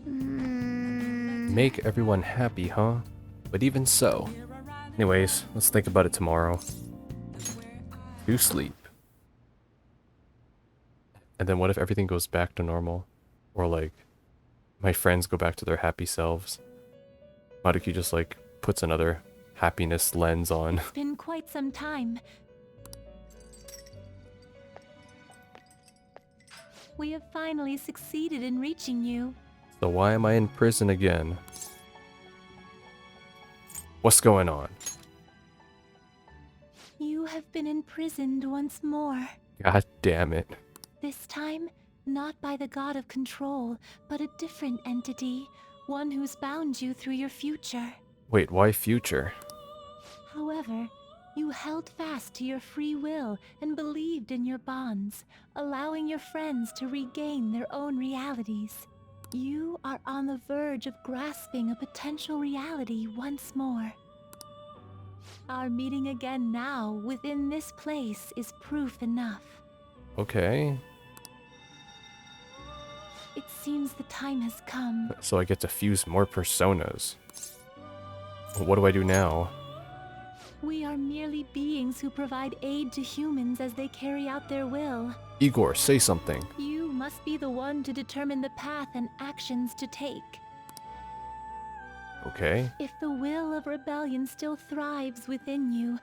Make everyone happy, huh? But even so. Anyways, let's think about it tomorrow. Do sleep. And then what if everything goes back to normal? Or like, my friends go back to their happy selves? Maruki just like puts another happiness lens on. It's been quite some time. We have finally succeeded in reaching you. So why am I in prison again? What's going on? You have been imprisoned once more. God damn it. This time, not by the god of control, but a different entity, one who's bound you through your future. Wait, why future? However, you held fast to your free will and believed in your bonds, allowing your friends to regain their own realities. You are on the verge of grasping a potential reality once more. Our meeting again now within this place is proof enough. Okay. It seems the time has come. So I get to fuse more personas. What do I do now? We are merely beings who provide aid to humans as they carry out their will. Igor, say something. You must be the one to determine the path and actions to take. Okay. If the will of rebellion still thrives within you,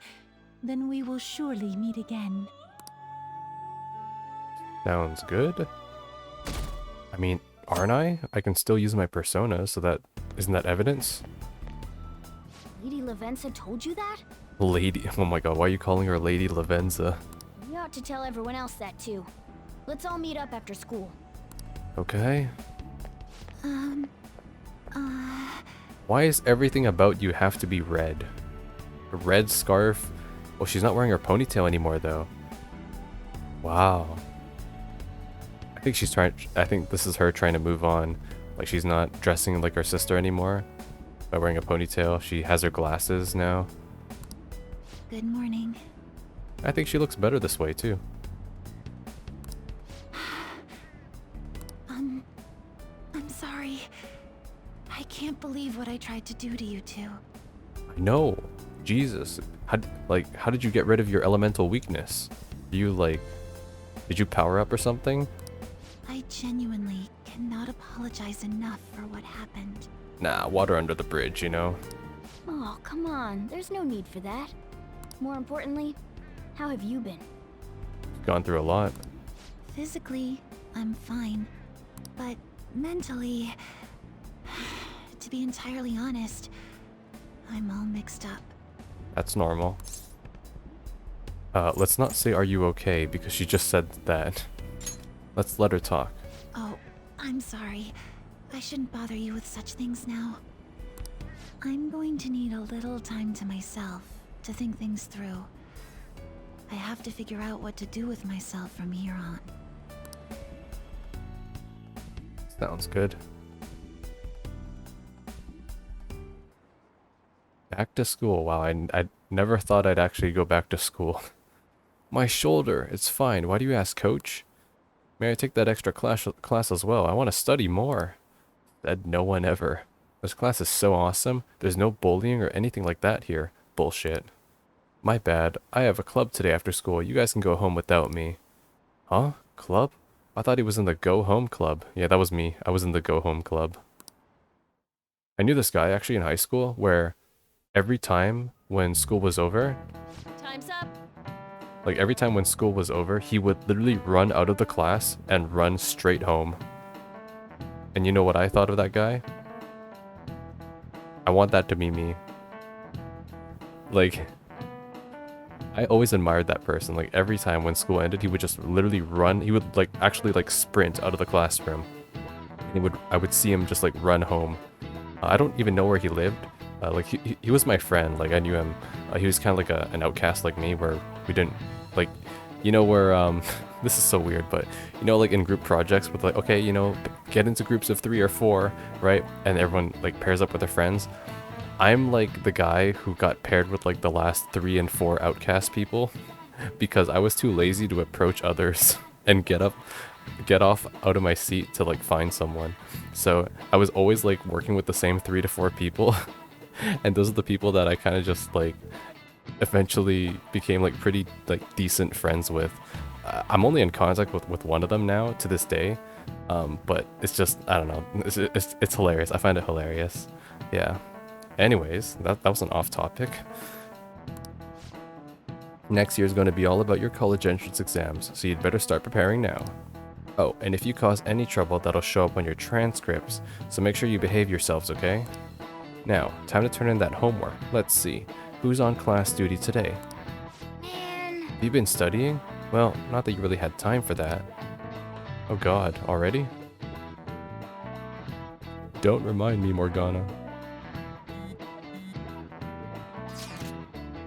then we will surely meet again. Sounds good. I mean, aren't I? I can still use my persona, so that... Isn't that evidence? Lady Lavenza told you that? Lady... Oh my god, why are you calling her Lady Lavenza? You ought to tell everyone else that too. Let's all meet up after school. Okay. Why is everything about you have to be red? A red scarf? Well, she's not wearing her ponytail anymore, though. Wow. I think this is her trying to move on. Like, she's not dressing like her sister anymore. By wearing a ponytail, she has her glasses now. Good morning. I think she looks better this way, too. I'm sorry. I can't believe what I tried to do to you two. I know. Jesus. How did you get rid of your elemental weakness? Did you power up or something? I genuinely cannot apologize enough for what happened. Nah, water under the bridge, you know? Oh, come on. There's no need for that. More importantly, how have you been? Gone through a lot. Physically, I'm fine. But mentally, to be entirely honest, I'm all mixed up. That's normal. Let's not say are you okay, because she just said that. Let's let her talk. Oh, I'm sorry. I shouldn't bother you with such things now. I'm going to need a little time to myself to think things through. I have to figure out what to do with myself from here on. Sounds good. Back to school. Wow, I never thought I'd actually go back to school. My shoulder, it's fine. Why do you ask, coach? May I take that extra class as well? I want to study more. Said no one ever. This class is so awesome. There's no bullying or anything like that here. Bullshit. My bad. I have a club today after school. You guys can go home without me. Huh? Club? I thought he was in the Go Home Club. Yeah, that was me. I was in the Go Home Club. I knew this guy actually in high school where every time when school was over, Time's up. like every time when school was over, he would literally run out of the class and run straight home. And you know what I thought of that guy? I want that to be me. Like, I always admired that person. Like, every time when school ended, he would just literally run. He would, like, actually, like, sprint out of the classroom. And I would see him just, like, run home. I don't even know where he lived. Like, he was my friend. Like, I knew him. He was kind of like an outcast like me, where we didn't, like, you know, where, this is so weird, but, you know, like, in group projects with, like, okay, you know, get into groups of 3 or 4, right? And everyone, like, pairs up with their friends. I'm like the guy who got paired with like the last 3 and 4 outcast people because I was too lazy to approach others and get up get off out of my seat to like find someone. So I was always like working with the same 3 to 4 people. And those are the people that I kind of just like eventually became like pretty like decent friends with. I'm only in contact with one of them now to this day. But it's just, I don't know, it's hilarious. I find it hilarious. Yeah. Anyways, that was an off topic. Next year is going to be all about your college entrance exams, so you'd better start preparing now. Oh, and if you cause any trouble, that'll show up on your transcripts, so make sure you behave yourselves, okay? Now, time to turn in that homework. Let's see, who's on class duty today? Man. Have you been studying? Well, not that you really had time for that. Oh god, already? Don't remind me, Morgana.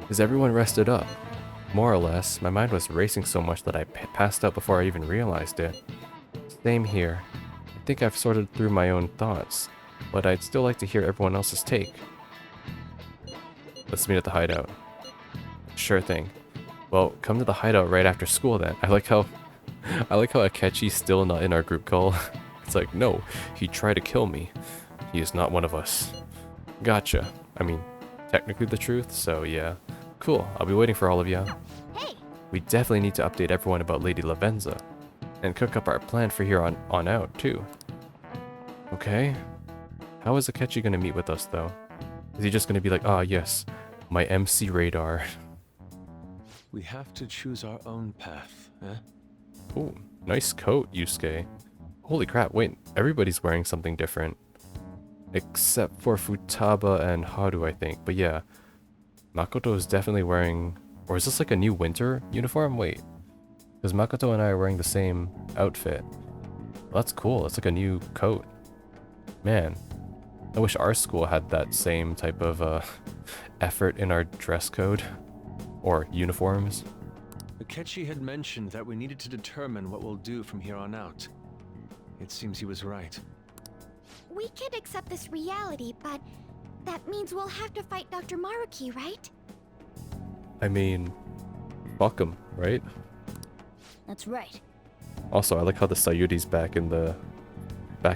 Is everyone rested up? More or less. My mind was racing so much that I passed out before I even realized it. Same here. I think I've sorted through my own thoughts, but I'd still like to hear everyone else's take. Let's meet at the hideout. Sure thing. Well, come to the hideout right after school then. I like how Akechi's still not in our group call. It's like, no, he tried to kill me. He is not one of us. Gotcha. I mean, technically the truth, so yeah. Cool, I'll be waiting for all of you. Hey. We definitely need to update everyone about Lady Lavenza. And cook up our plan for here on out, too. Okay. How is Akechi gonna meet with us, though? Is he just gonna be like, ah, yes, my MC radar? We have to choose our own path, eh? Ooh, nice coat, Yusuke. Holy crap, wait, everybody's wearing something different. Except for Futaba and Haru, I think. But yeah, Makoto is definitely wearing... Or is this like a new winter uniform? Wait. Because Makoto and I are wearing the same outfit. Well, that's cool, it's like a new coat. Man, I wish our school had that same type of effort in our dress code. Or uniforms. Akechi had mentioned that we needed to determine what we'll do from here on out. It seems he was right. We could accept this reality, but that means we'll have to fight Dr. Maruki, right? I mean, fuck 'em, right? That's right. Also, I like how the Sayuri's back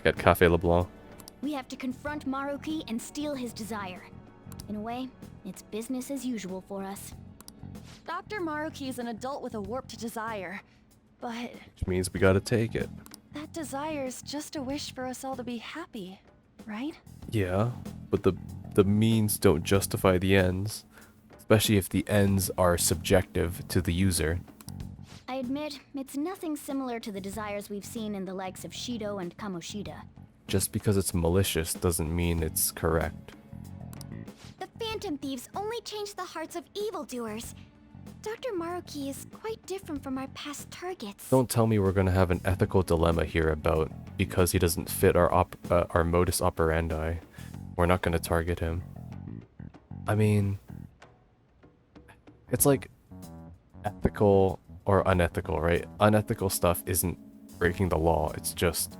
at Cafe LeBlanc. We have to confront Maruki and steal his desire. In a way, it's business as usual for us. Dr. Maruki is an adult with a warped desire, but Which means we gotta take it. that desire's just a wish for us all to be happy, right? Yeah, but the means don't justify the ends. Especially if the ends are subjective to the user. I admit, it's nothing similar to the desires we've seen in the likes of Shido and Kamoshida. Just because it's malicious doesn't mean it's correct. The Phantom Thieves only change the hearts of evildoers. Dr. Maruki is quite different from our past targets. Don't tell me we're gonna have an ethical dilemma here about because he doesn't fit our modus operandi. We're not gonna target him. I mean, it's like ethical or unethical, right? Unethical stuff isn't breaking the law. It's just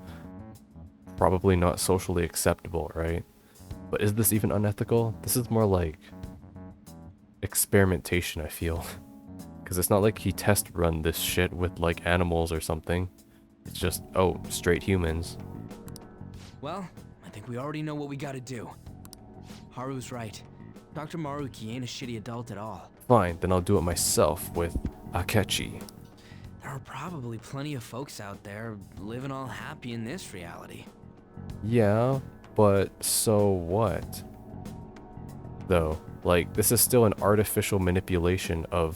probably not socially acceptable, right? But is this even unethical? This is more like experimentation, I feel. Because it's not like he test run this shit with like animals or something. It's just, oh, straight humans. Well, I think we already know what we gotta do. Haru's right. Dr. Maruki ain't a shitty adult at all. Fine, then I'll do it myself with Akechi. There are probably plenty of folks out there living all happy in this reality. Yeah, but so what? Though, like, this is still an artificial manipulation of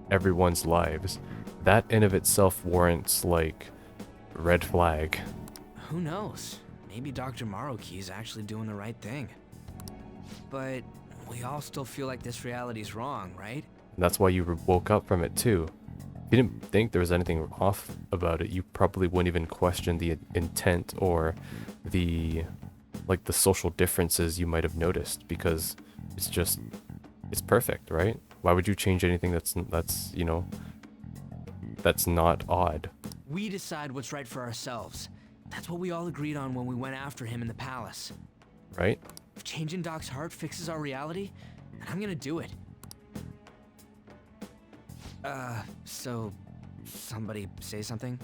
everyone's lives. That in of itself warrants, like, red flag. Who knows? Maybe Dr. Maruki's actually doing the right thing. But we all still feel like this reality's wrong, right? That's why you woke up from it too. If you didn't think there was anything off about it, you probably wouldn't even question the intent or the social differences you might have noticed, because it's perfect, right? Why would you change anything that's not odd? We decide what's right for ourselves. That's what we all agreed on when we went after him in the palace. Right? If changing Doc's heart fixes our reality, then I'm gonna do it. So somebody say something?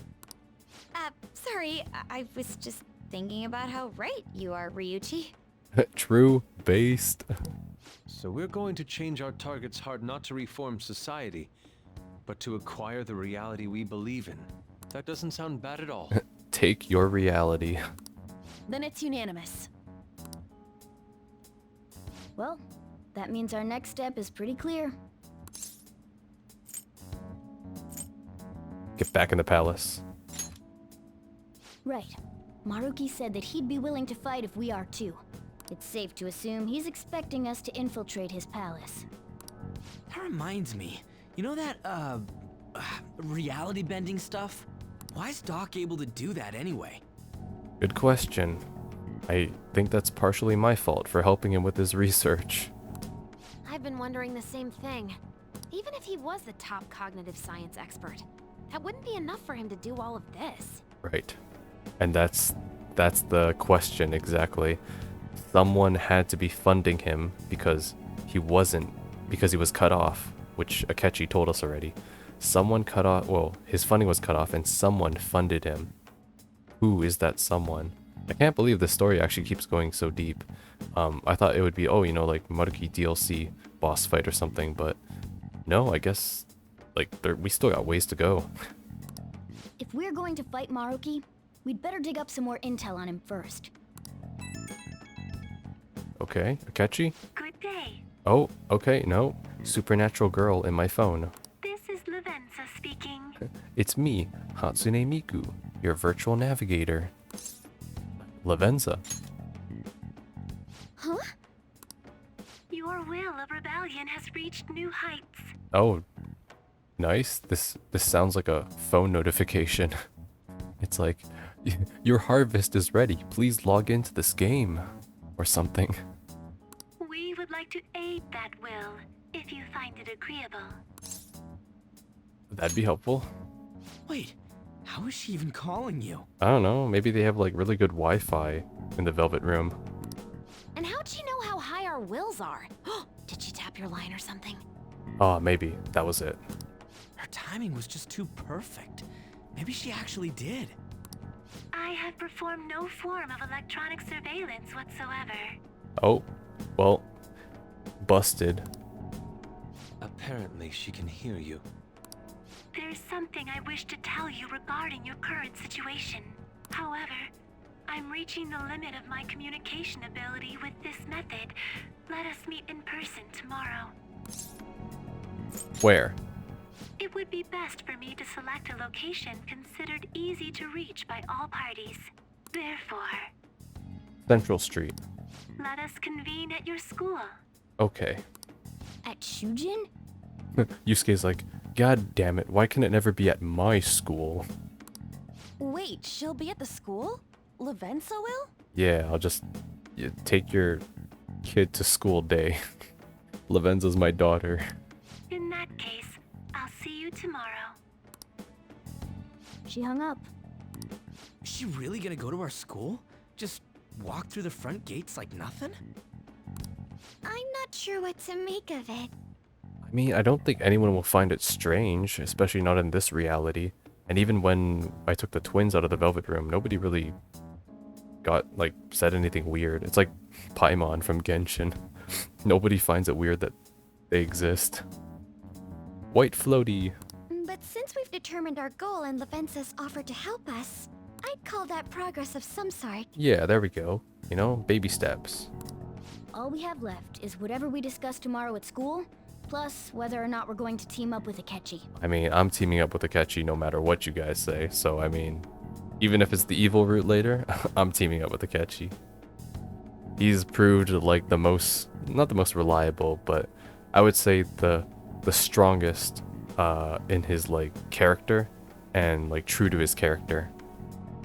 Sorry, I was just thinking about how right you are, Ryuichi. True, based. So we're going to change our target's heart not to reform society, but to acquire the reality we believe in. That doesn't sound bad at all. Take your reality. Then it's unanimous. Well, that means our next step is pretty clear. Get back in the palace. Right. Maruki said that he'd be willing to fight if we are too. It's safe to assume he's expecting us to infiltrate his palace. That reminds me. You know that, reality bending stuff? Why is Doc able to do that anyway? Good question. I think that's partially my fault for helping him with his research. I've been wondering the same thing. Even if he was the top cognitive science expert, that wouldn't be enough for him to do all of this. Right. And that's the question exactly. Someone had to be funding him because he was cut off, which Akechi told us already. Someone cut off, well, his funding was cut off and someone funded him. Who is that someone? I can't believe the story actually keeps going so deep. I thought it would be, like Maruki DLC boss fight or something, but no, I guess, we still got ways to go. If we're going to fight Maruki, we'd better dig up some more intel on him first. Okay, Akechi? Good day. Oh, okay, no. Supernatural girl in my phone. This is Lavenza speaking. It's me, Hatsune Miku, your virtual navigator. Lavenza. Huh? Your will of rebellion has reached new heights. Oh, nice. This sounds like a phone notification. It's like, your harvest is ready. Please log into this game. Or something. We would like to aid that will, if you find it agreeable. That'd be helpful. Wait, how is she even calling you? I don't know. Maybe they have really good Wi-Fi in the Velvet Room. And how'd she know how high our wills are? Did she tap your line or something? Oh, maybe. That was it. Her timing was just too perfect. Maybe she actually did. I have performed no form of electronic surveillance whatsoever. Oh, well, busted. Apparently, she can hear you. There's something I wish to tell you regarding your current situation. However, I'm reaching the limit of my communication ability with this method. Let us meet in person tomorrow. Where? It would be best for me to select a location considered easy to reach by all parties. Therefore, Central Street. let us convene at your school. Okay. At Shujin? Yusuke's like, God damn it, why can it never be at my school? Wait, she'll be at the school? Lavenza will? Yeah, I'll just take your kid to school day. Lavenza's my daughter. In that case, I'll see you tomorrow. She hung up. Is she really gonna go to our school? Just walk through the front gates like nothing? I'm not sure what to make of it. I mean, I don't think anyone will find it strange, especially not in this reality. And even when I took the twins out of the Velvet Room, nobody really said anything weird. It's like Paimon from Genshin. Nobody finds it weird that they exist. White floaty. But since we've determined our goal and Lavenza's offered to help us, I'd call that progress of some sort. Yeah, there we go. You know, baby steps. All we have left is whatever we discuss tomorrow at school, plus whether or not we're going to team up with Akechi. I mean, I'm teaming up with Akechi no matter what you guys say, so I mean, even if it's the evil route later, I'm teaming up with Akechi. He's proved like the most, not the most reliable, but I would say the strongest in his character and true to his character.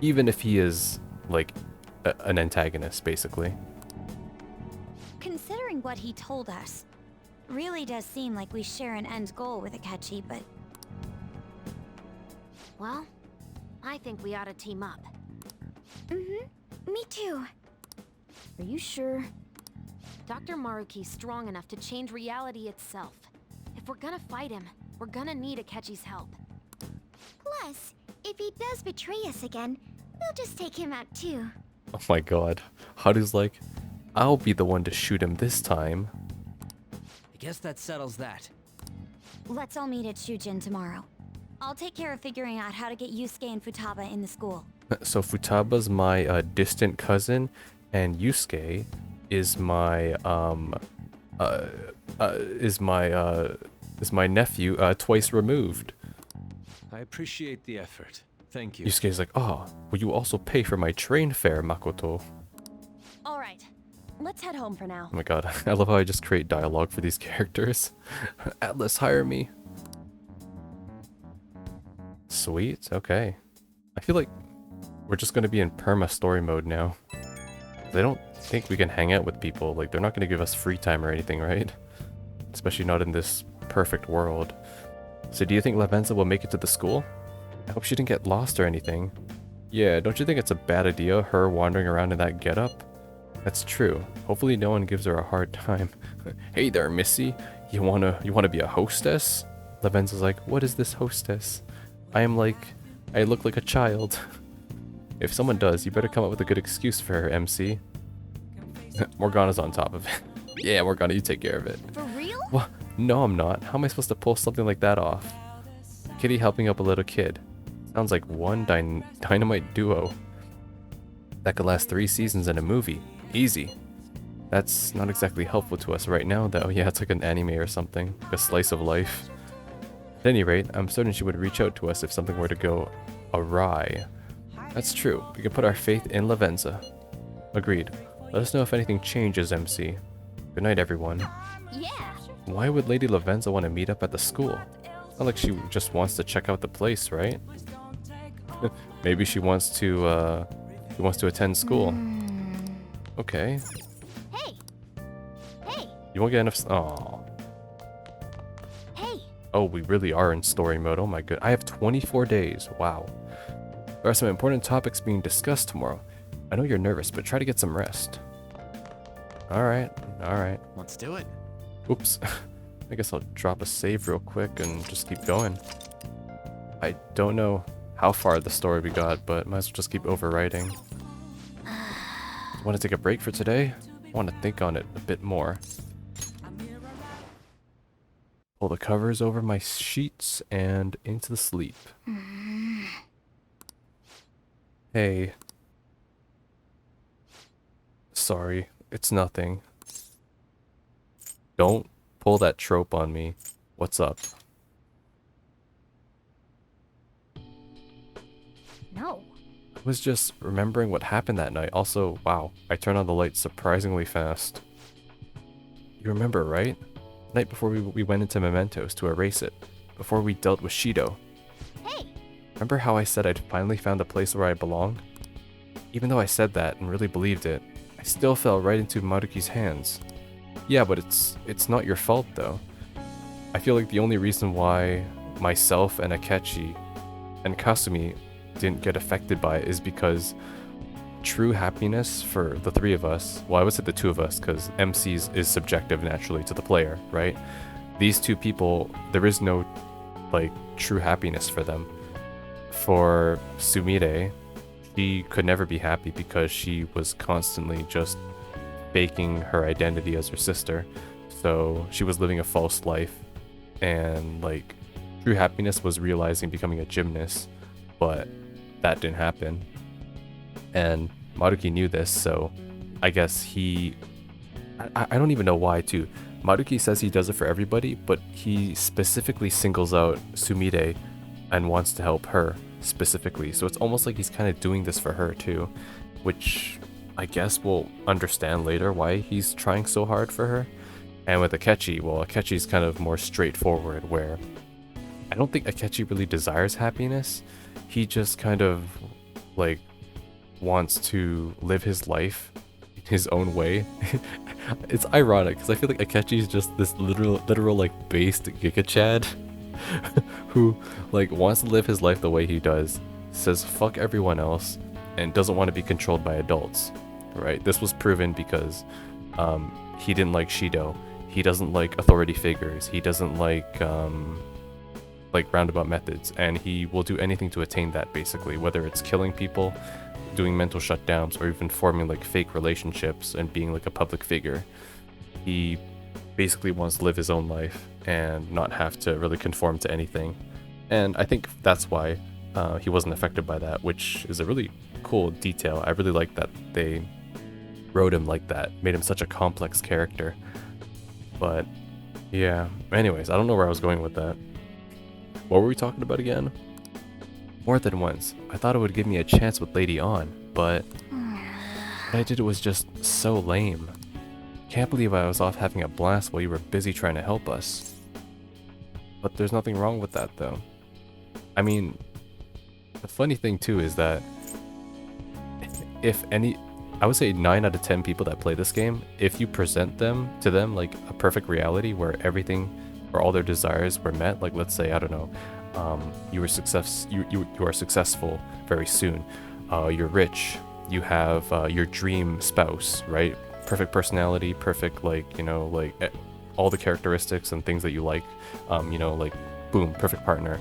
Even if he is an antagonist, basically. Considering what he told us, really does seem like we share an end goal with Akechi, but... Well, I think we ought to team up. Me too. Are you sure? Dr. Maruki's strong enough to change reality itself. If we're gonna fight him, we're gonna need Akechi's help. Plus, if he does betray us again, we'll just take him out too. Oh my god. Haru's like, I'll be the one to shoot him this time. I guess that settles that. Let's all meet at Shujin tomorrow. I'll take care of figuring out how to get Yusuke and Futaba in the school. So Futaba's my distant cousin, and Yusuke is my is my nephew twice removed. I appreciate the effort. Thank you. Yusuke's like, oh, will you also pay for my train fare, Makoto? All right, let's head home for now. Oh my god, I love how I just create dialogue for these characters. Atlas, hire me. Sweet, okay. I feel like we're just gonna be in perma story mode now. They don't think we can hang out with people. Like, they're not gonna give us free time or anything, right? Especially not in this perfect world. So do you think Lavenza will make it to the school? I hope she didn't get lost or anything. Yeah, don't you think it's a bad idea, her wandering around in that getup? That's true. Hopefully no one gives her a hard time. Hey there, Missy. You wanna be a hostess? Lavenza's like, what is this hostess? I look like a child. If someone does, you better come up with a good excuse for her, MC. Morgana's on top of it. Yeah, Morgana, you take care of it. For real? What? No, I'm not. How am I supposed to pull something like that off? Kitty helping up a little kid. Sounds like one dynamite duo. That could last 3 seasons in a movie. Easy. That's not exactly helpful to us right now, though. Yeah, it's like an anime or something. Like a slice of life. At any rate, I'm certain she would reach out to us if something were to go awry. That's true. We can put our faith in Lavenza. Agreed. Let us know if anything changes, MC. Good night, everyone. Yeah. Why would Lady Lavenza want to meet up at the school? Not like she just wants to check out the place, right? Maybe she wants to attend school. Okay. Hey. Hey. You won't get enough. Oh. Hey. Oh, we really are in story mode. Oh my god. I have 24 days. Wow. There are some important topics being discussed tomorrow. I know you're nervous, but try to get some rest. Alright. Alright. Let's do it. Oops. I guess I'll drop a save real quick and just keep going. I don't know how far the story we got, but might as well just keep overwriting. Want to take a break for today? I want to think on it a bit more. Pull the covers over my sheets and into the sleep. Hey. Sorry, it's nothing. Don't pull that trope on me. What's up? No. I was just remembering what happened that night. Also, wow, I turned on the light surprisingly fast. You remember, right? The night before we went into Mementos to erase it. Before we dealt with Shido. Hey. Remember how I said I'd finally found a place where I belong? Even though I said that and really believed it, I still fell right into Maruki's hands. Yeah, but it's not your fault though. I feel like the only reason why myself and Akechi and Kasumi didn't get affected by it is because true happiness for the 3 of us, well, I would say the 2 of us because MC's is subjective naturally to the player, right? These 2 people, there is no like true happiness for them. For Sumire, she could never be happy because she was constantly just faking her identity as her sister. So she was living a false life, and like true happiness was realizing becoming a gymnast, but that didn't happen. And Maruki knew this, so I guess I don't even know why too. Maruki says he does it for everybody, but he specifically singles out Sumire and wants to help her specifically. So it's almost like he's kind of doing this for her too, which I guess we'll understand later why he's trying so hard for her. And with Akechi, well, Akechi's kind of more straightforward, where I don't think Akechi really desires happiness. He just kind of like wants to live his life his own way. It's ironic because I feel like Akechi is just this literal like based Giga Chad who like wants to live his life the way he does, says fuck everyone else, and doesn't want to be controlled by adults, right? This was proven because he didn't like Shido. He doesn't like authority figures. He doesn't like like roundabout methods, and he will do anything to attain that, basically, whether it's killing people, doing mental shutdowns, or even forming like fake relationships and being like a public figure. He basically wants to live his own life and not have to really conform to anything. And I think that's why he wasn't affected by that, which is a really cool detail. I really like that they wrote him like that, made him such a complex character. But yeah, anyways, I don't know where I was going with that. What were we talking about again? More than once, I thought it would give me a chance with Lady On, but what I did was just so lame. Can't believe I was off having a blast while you were busy trying to help us. But there's nothing wrong with that though. I mean, the funny thing too is that I would say 9 out of 10 people that play this game, if you present to them like a perfect reality where everything or all their desires were met, like let's say, I don't know, you are successful very soon, you're rich, you have your dream spouse, right? Perfect personality, perfect, like, you know, like all the characteristics and things that you like, you know, like boom, perfect partner,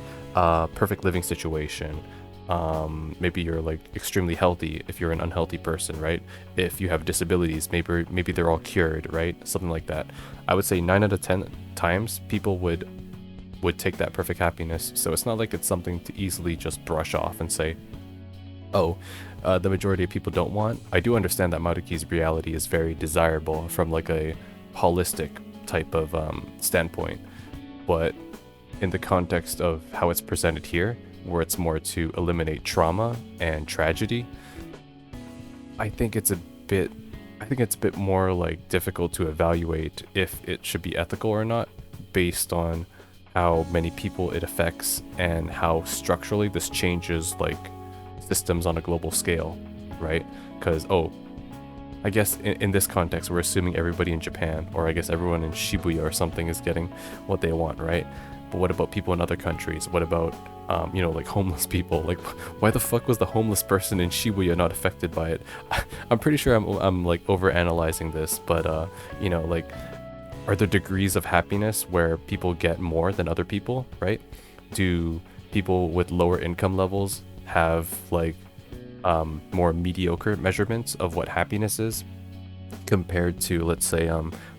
perfect living situation. Maybe you're like extremely healthy if you're an unhealthy person, right? If you have disabilities, maybe they're all cured, right? Something like that. I would say 9 out of 10 times people would take that perfect happiness. So it's not like it's something to easily just brush off and say, oh, the majority of people don't want. I do understand that Maruki's reality is very desirable from like a holistic type of standpoint, but in the context of how it's presented here, where it's more to eliminate trauma and tragedy, I think it's a bit more like difficult to evaluate if it should be ethical or not based on how many people it affects and how structurally this changes like systems on a global scale, right? Because I guess in this context we're assuming everybody in Japan, or I guess everyone in Shibuya or something, is getting what they want, right? But what about people in other countries? What about you know, like homeless people? Like, why the fuck was the homeless person in Shibuya not affected by it? I'm pretty sure I'm like over analyzing this, but you know, like, are there degrees of happiness where people get more than other people, right? Do people with lower income levels have like more mediocre measurements of what happiness is compared to, let's say,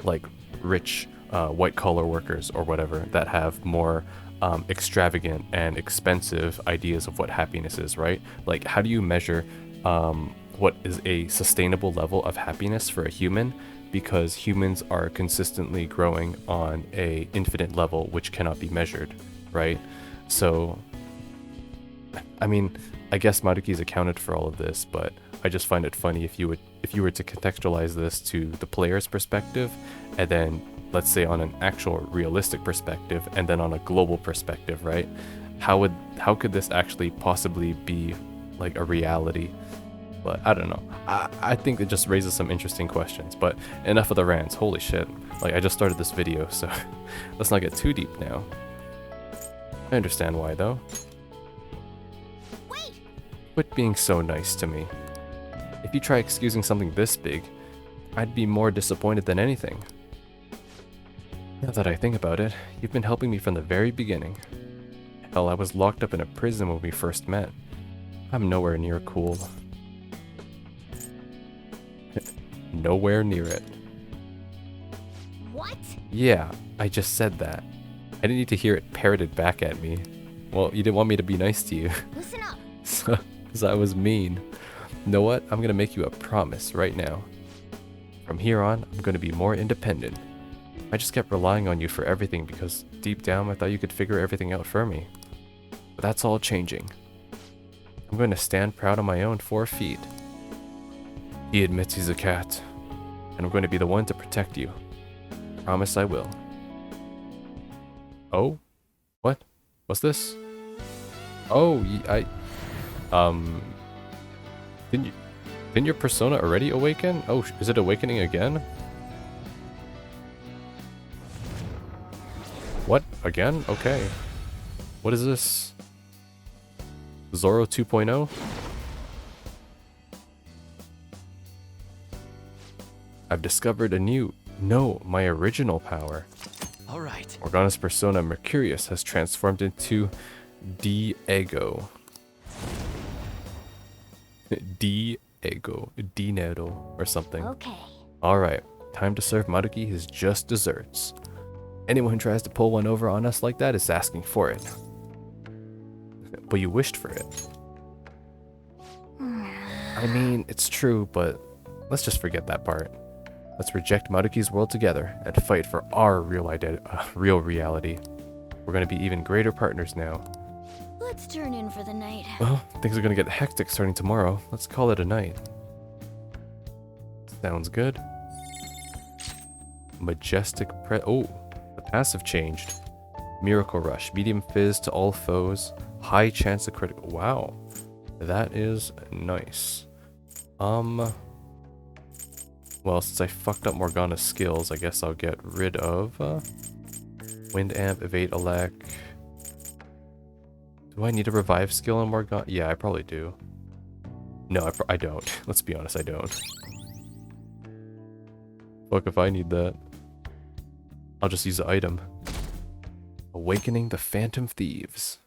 like rich white collar workers or whatever that have more extravagant and expensive ideas of what happiness is, right? Like, how do you measure what is a sustainable level of happiness for a human? Because humans are consistently growing on a infinite level which cannot be measured, right? So I mean, I guess Maruki's accounted for all of this, but I just find it funny if you were to contextualize this to the player's perspective, and then let's say on an actual realistic perspective, and then on a global perspective, right? How could this actually possibly be like a reality? But I don't know. I think it just raises some interesting questions. But enough of the rants. Holy shit. Like, I just started this video, so let's not get too deep now. I understand why, though. Wait! Quit being so nice to me. If you try excusing something this big, I'd be more disappointed than anything. Now that I think about it, you've been helping me from the very beginning. Hell, I was locked up in a prison when we first met. I'm nowhere near cool. Nowhere near it. What? Yeah, I just said that. I didn't need to hear it parroted back at me. Well, you didn't want me to be nice to you. Listen up. So I was mean. You know what? I'm gonna make you a promise right now. From here on, I'm gonna be more independent. I just kept relying on you for everything because deep down I thought you could figure everything out for me. But that's all changing. I'm going to stand proud on my own 4 feet. He admits he's a cat, and I'm going to be the one to protect you. Promise I will. Oh? What? What's this? Oh, didn't your persona already awaken? Oh, is it awakening again? What? Again? Okay. What is this? Zoro 2.0? I've discovered a new... No, my original power. All right. Morgana's persona Mercurius has transformed into Diego. Diego. Dinero or something. Okay. Alright, time to serve Maruki his just desserts. Anyone who tries to pull one over on us like that is asking for it. But you wished for it. I mean, it's true, but let's just forget that part. Let's reject Maruki's world together and fight for our real reality. We're gonna be even greater partners now. Let's turn in for the night. Well, things are gonna get hectic starting tomorrow. Let's call it a night. Sounds good. Majestic oh, the passive changed. Miracle Rush, medium fizz to all foes, high chance of critical. Wow, that is nice. Well, since I fucked up Morgana's skills, I guess I'll get rid of Wind Amp, Evade, Elec. Do I need a revive skill on Morgana? Yeah, I probably do. No, I don't. Let's be honest, I don't. Fuck if I need that. I'll just use the item. Awakening the Phantom Thieves.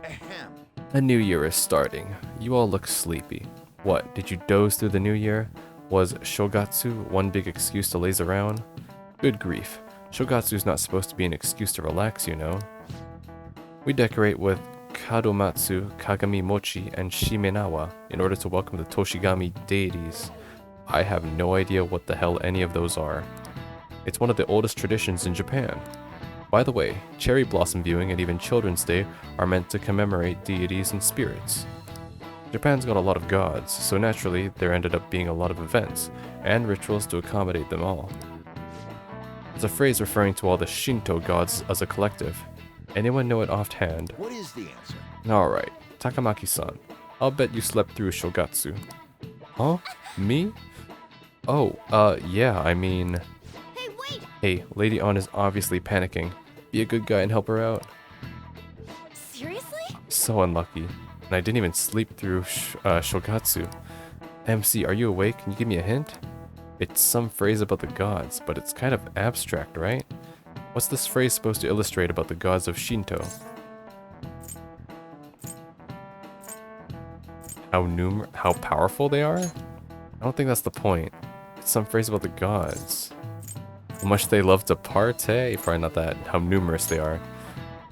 Ahem. A new year is starting. You all look sleepy. What, did you doze through the new year? Was Shogatsu one big excuse to laze around? Good grief. Shogatsu's not supposed to be an excuse to relax, you know. We decorate with Kadomatsu, Kagami Mochi, and Shimenawa in order to welcome the Toshigami deities. I have no idea what the hell any of those are. It's one of the oldest traditions in Japan. By the way, cherry blossom viewing and even Children's Day are meant to commemorate deities and spirits. Japan's got a lot of gods, so naturally there ended up being a lot of events and rituals to accommodate them all. There's a phrase referring to all the Shinto gods as a collective. Anyone know it offhand? What is the answer? Alright, Takamaki-san. I'll bet you slept through Shogatsu. Huh? Me? Oh, yeah, I mean... Hey, wait! Hey, Lady On is obviously panicking. Be a good guy and help her out. Seriously? So unlucky. And I didn't even sleep through Shogatsu. MC, are you awake? Can you give me a hint? It's some phrase about the gods, but it's kind of abstract, right? What's this phrase supposed to illustrate about the gods of Shinto? How powerful they are? I don't think that's the point. It's some phrase about the gods. How much they love to party? Probably not that. How numerous they are.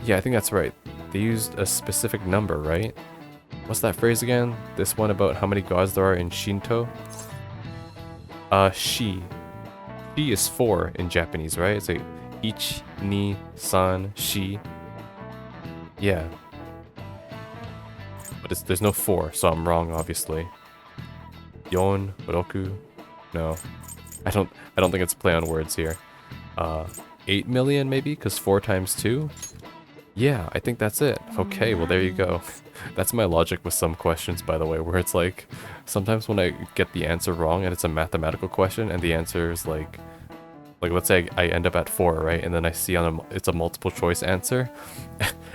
Yeah, I think that's right. They used a specific number, right? What's that phrase again? This one about how many gods there are in Shinto? Shi. Shi is 4 in Japanese, right? It's like Ich, Ni, San, Shi. Yeah. But there's no 4, so I'm wrong, obviously. Yon, Roku. No. I don't think it's a play on words here. 8 million maybe? Because 4 times 2? Yeah, I think that's it. Okay, well there you go. That's my logic with some questions, by the way, where it's like, sometimes when I get the answer wrong and it's a mathematical question and the answer is like let's say I end up at 4, right? And then I see it's a multiple choice answer.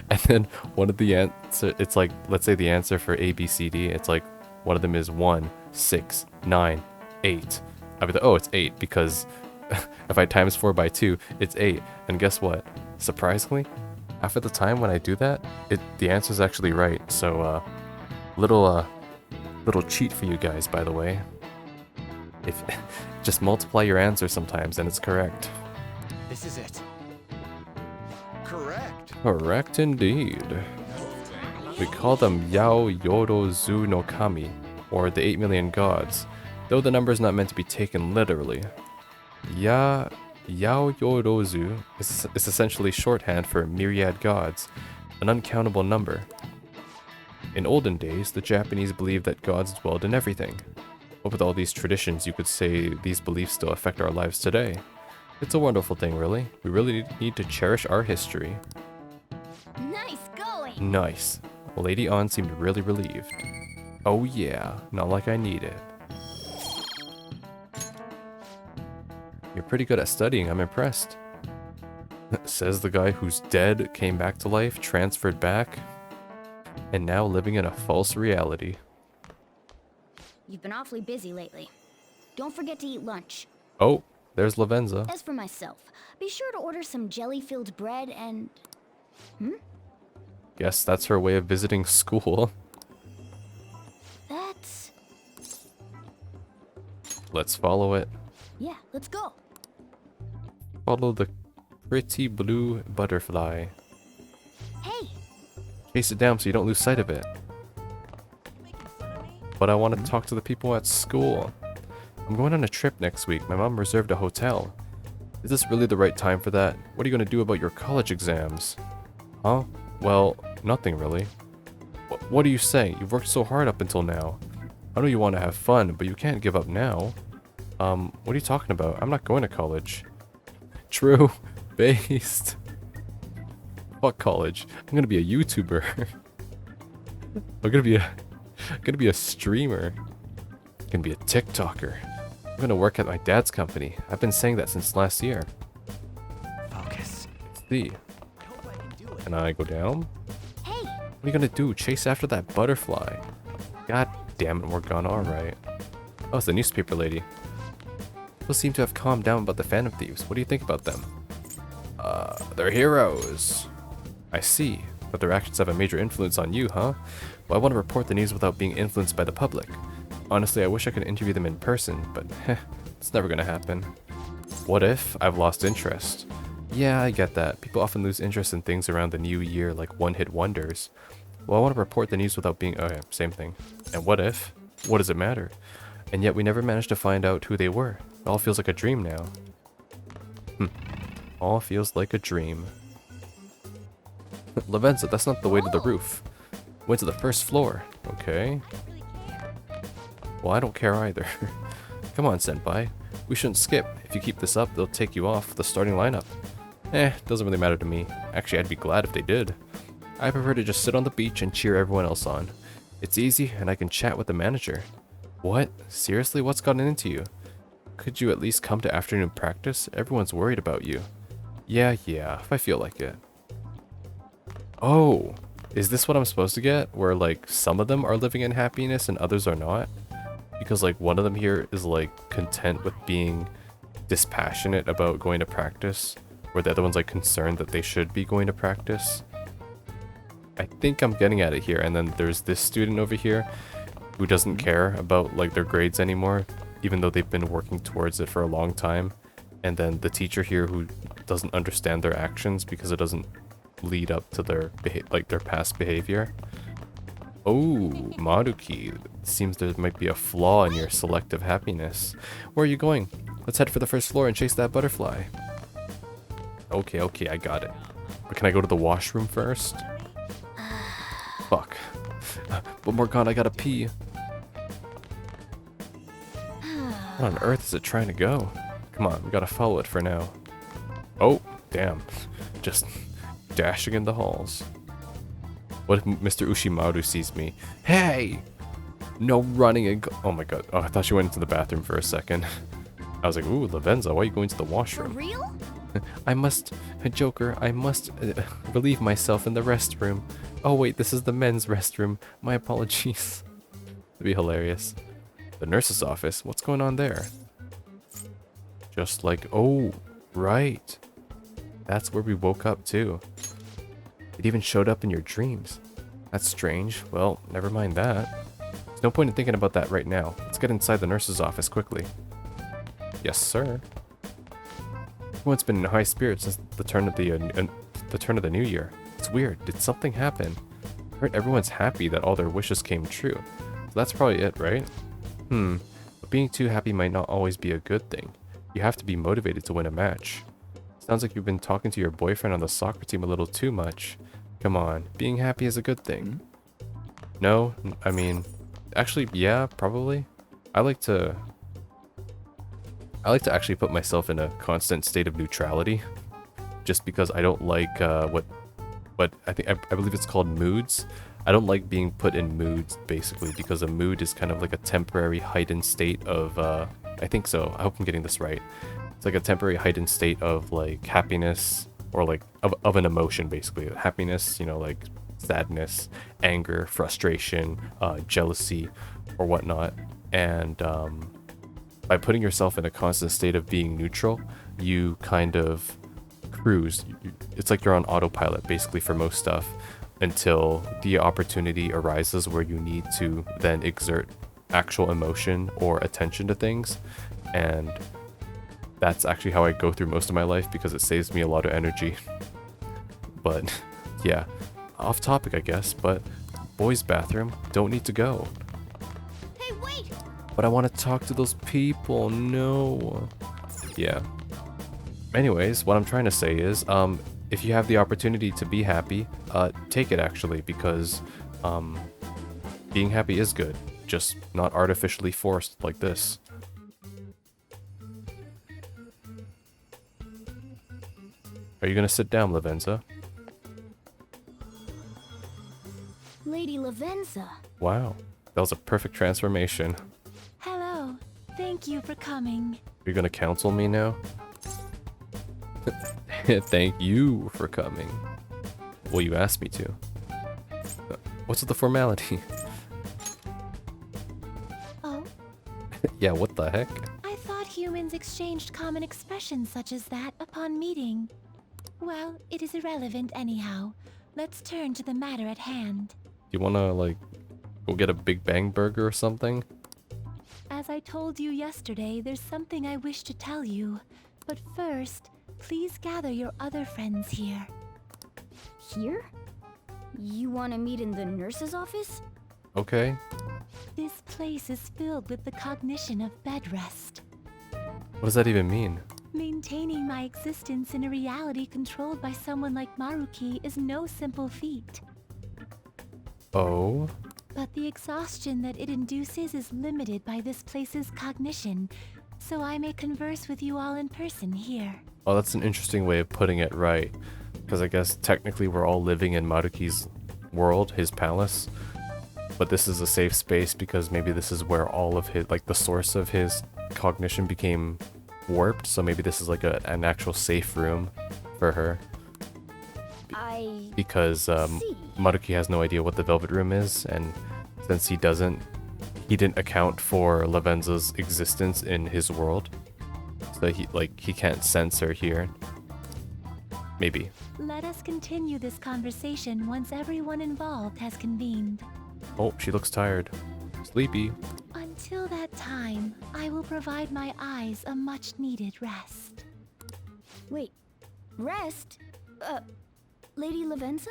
And then one of the answer, it's like, let's say the answer for A, B, C, D, it's like, one of them is 1, 6, 9, 8. I'd be like, oh, it's 8 because if I times 4 by 2, it's 8. And guess what? Surprisingly, half of the time when I do that, the answer's actually right. So, little cheat for you guys, by the way. If just multiply your answer sometimes and it's correct. This is it. Correct. Correct indeed. We call them Yao Yorozu no Kami, or the 8 million gods, though the number is not meant to be taken literally. Yao Yorozu is essentially shorthand for myriad gods, an uncountable number. In olden days, the Japanese believed that gods dwelled in everything. But with all these traditions, you could say these beliefs still affect our lives today. It's a wonderful thing, really. We really need to cherish our history. Nice going! Nice. Lady On seemed really relieved. Oh yeah, not like I need it. You're pretty good at studying, I'm impressed. Says the guy who's dead, came back to life, transferred back, and now living in a false reality. You've been awfully busy lately. Don't forget to eat lunch. Oh, there's Lavenza. As for myself, be sure to order some jelly-filled bread and... Guess that's her way of visiting school. That's... Let's follow it. Yeah, let's go. Follow the pretty blue butterfly. Hey, Chase it down so you don't lose sight of it. But I want to talk to the people at school. I'm going on a trip next week. My mom reserved a hotel. Is this really the right time for that? What are you going to do about your college exams? Huh? Well, nothing really. What are you saying? You've worked so hard up until now. I know you want to have fun, but you can't give up now. What are you talking about? I'm not going to college. True. Based. Fuck college. I'm gonna be a YouTuber. I'm gonna be a streamer. I'm gonna be a TikToker. I'm gonna work at my dad's company. I've been saying that since last year. Focus. See. I hope I can do it. Can I go down? hey, What are you gonna do? Chase after that butterfly? God damn it, Morgana, alright. Oh, it's the newspaper lady. People seem to have calmed down about the Phantom Thieves. What do you think about them? They're heroes. I see. But their actions have a major influence on you, huh? Well, I want to report the news without being influenced by the public. Honestly, I wish I could interview them in person, but it's never gonna happen. What if I've lost interest? Yeah, I get that. People often lose interest in things around the new year like one-hit wonders. Well, I want to report the news without being... Okay, same thing. And what if? What does it matter? And yet we never managed to find out who they were. It all feels like a dream now. All feels like a dream. Lavenza, that's not the way to the roof. Went to the first floor. Okay. Well, I don't care either. Come on, senpai. We shouldn't skip. If you keep this up, they'll take you off the starting lineup. Doesn't really matter to me. Actually, I'd be glad if they did. I prefer to just sit on the beach and cheer everyone else on. It's easy, and I can chat with the manager. What? Seriously? What's gotten into you? Could you at least come to afternoon practice? Everyone's worried about you. Yeah, if I feel like it. Oh, is this what I'm supposed to get? Where, like, some of them are living in happiness and others are not? Because, like, one of them here is, like, content with being dispassionate about going to practice, where the other one's, like, concerned that they should be going to practice. I think I'm getting at it here. And then there's this student over here who doesn't care about, like, their grades anymore, even though they've been working towards it for a long time. And then the teacher here who doesn't understand their actions because it doesn't lead up to their their past behavior. Oh, Maruki, seems there might be a flaw in your selective happiness. Where are you going? Let's head for the first floor and chase that butterfly. Okay, I got it. But can I go to the washroom first? Fuck. But Morgana, I gotta pee. What on earth is it trying to go? Come on, we gotta follow it for now. Oh, damn. Just dashing in the halls. What if Mr. Ushimaru sees me? Hey! No running and oh my god. Oh, I thought she went into the bathroom for a second. I was like, ooh, Lavenza, why are you going to the for washroom? real? I must, Joker, I must relieve myself in the restroom. Oh wait, this is the men's restroom. My apologies. It'd be hilarious. The nurse's office, what's going on there? Just like, oh, right. That's where we woke up too. It even showed up in your dreams. That's strange. Well, never mind that. There's no point in thinking about that right now. Let's get inside the nurse's office quickly. Yes, sir. Everyone's been in high spirits since the turn of the new year. It's weird. Did something happen? I heard everyone's happy that all their wishes came true. So that's probably it, right? But being too happy might not always be a good thing. You have to be motivated to win a match. Sounds like you've been talking to your boyfriend on the soccer team a little too much. Come on, being happy is a good thing. No, I mean, actually, yeah, probably. I like to actually put myself in a constant state of neutrality, just because I don't like what I believe it's called moods. I don't like being put in moods, basically, because a mood is kind of like a temporary heightened state of I think so. I hope I'm getting this right. It's like a temporary heightened state of like happiness or like of an emotion, basically. Happiness, you know, like sadness, anger, frustration, jealousy, or whatnot. And by by putting yourself in a constant state of being neutral, you kind of cruise. It's like you're on autopilot basically for most stuff until the opportunity arises where you need to then exert actual emotion or attention to things. And that's actually how I go through most of my life because it saves me a lot of energy. But yeah, off topic I guess, but boys' bathroom, don't need to go. Hey, wait! But I want to talk to those people, no. Yeah. Anyways, what I'm trying to say is, if you have the opportunity to be happy, take it actually, because being happy is good, just not artificially forced like this. Are you gonna sit down, Lavenza? Lady Lavenza. Wow, that was a perfect transformation. Hello. Thank you for coming. You're gonna counsel me now? Thank you for coming. Well, you asked me to. What's with the formality? Oh, Yeah, what the heck? I thought humans exchanged common expressions such as that upon meeting. Well, it is irrelevant anyhow. Let's turn to the matter at hand. You wanna, like, go get a Big Bang burger or something? As I told you yesterday, there's something I wish to tell you. But first, please gather your other friends here. Here? You want to meet in the nurse's office? Okay. This place is filled with the cognition of bed rest. What does that even mean? Maintaining my existence in a reality controlled by someone like Maruki is no simple feat. Oh? But the exhaustion that it induces is limited by this place's cognition, so I may converse with you all in person here. Oh, that's an interesting way of putting it, right. Because I guess technically we're all living in Maruki's world, his palace. But this is a safe space because maybe this is where all of his, like the source of his cognition became warped. So maybe this is like an actual safe room for her. Because see. Maruki has no idea what the Velvet Room is, and since he didn't account for Lavenza's existence in his world, so he can't sense her here. Maybe. Let us continue this conversation once everyone involved has convened. Oh, she looks tired. Sleepy. Until that time, I will provide my eyes a much-needed rest. Wait, rest? Lady Lavenza?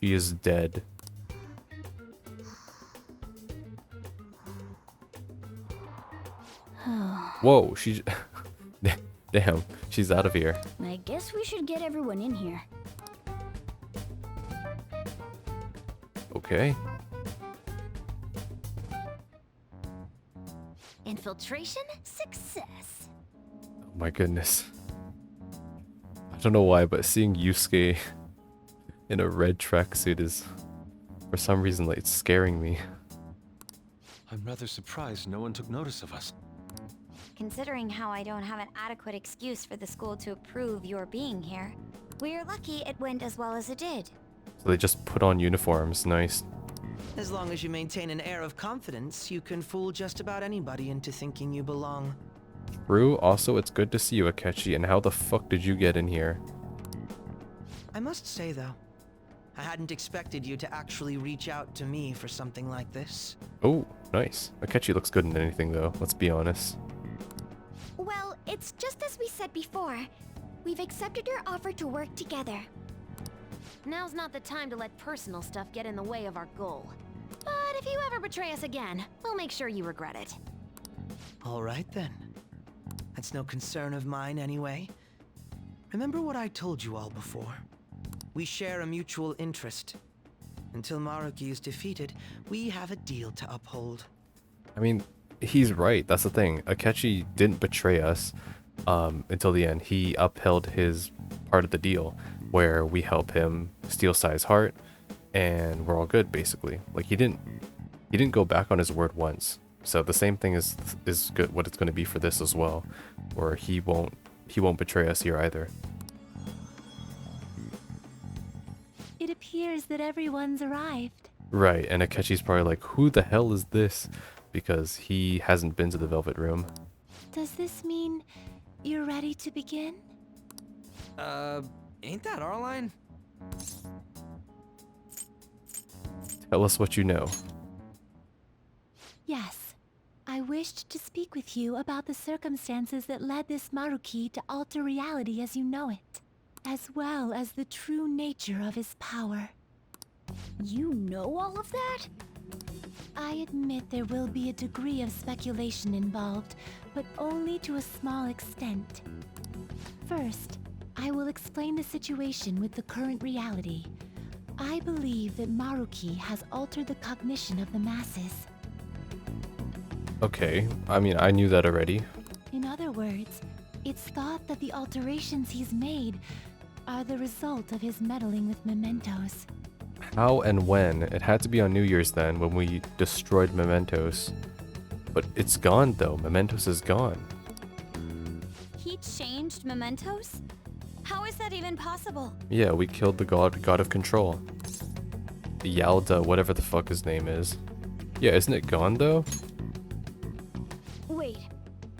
She is dead. Whoa, she... Damn, she's out of here. I guess we should get everyone in here. Okay. Infiltration success. Oh my goodness. I don't know why, but seeing Yusuke in a red tracksuit is, for some reason, like, it's scaring me. I'm rather surprised no one took notice of us. Considering how I don't have an adequate excuse for the school to approve your being here, we're lucky it went as well as it did. So they just put on uniforms. Nice. As long as you maintain an air of confidence, you can fool just about anybody into thinking you belong. True. Also, it's good to see you, Akechi. And how the fuck did you get in here? I must say, though, I hadn't expected you to actually reach out to me for something like this. Oh, nice. Akechi looks good in anything, though. Let's be honest. Well, it's just as we said before. We've accepted your offer to work together. Now's not the time to let personal stuff get in the way of our goal. But if you ever betray us again, we'll make sure you regret it. All right, then. That's no concern of mine, anyway. Remember what I told you all before? We share a mutual interest. Until Maruki is defeated, we have a deal to uphold. I mean, he's right. That's the thing. Akechi didn't betray us until the end. He upheld his part of the deal, where we help him steal Sai's heart, and we're all good, basically. Like, he didn't go back on his word once. So the same thing is good. What it's going to be for this as well, where he won't betray us here either. It appears that everyone's arrived. Right, and Akechi's probably like, who the hell is this? Because he hasn't been to the Velvet Room. Does this mean you're ready to begin? Ain't that our line? Tell us what you know. Yes. I wished to speak with you about the circumstances that led this Maruki to alter reality as you know it, as well as the true nature of his power. You know all of that? I admit there will be a degree of speculation involved, but only to a small extent. First, I will explain the situation with the current reality. I believe that Maruki has altered the cognition of the masses. Okay, I mean, I knew that already. In other words, it's thought that the alterations he's made are the result of his meddling with mementos. How and when? It had to be on New Year's then, when we destroyed mementos. But it's gone though, mementos is gone. He changed mementos? How is that even possible? Yeah, we killed the god of control. The Yalda, whatever the fuck his name is. Yeah, isn't it gone though? Wait,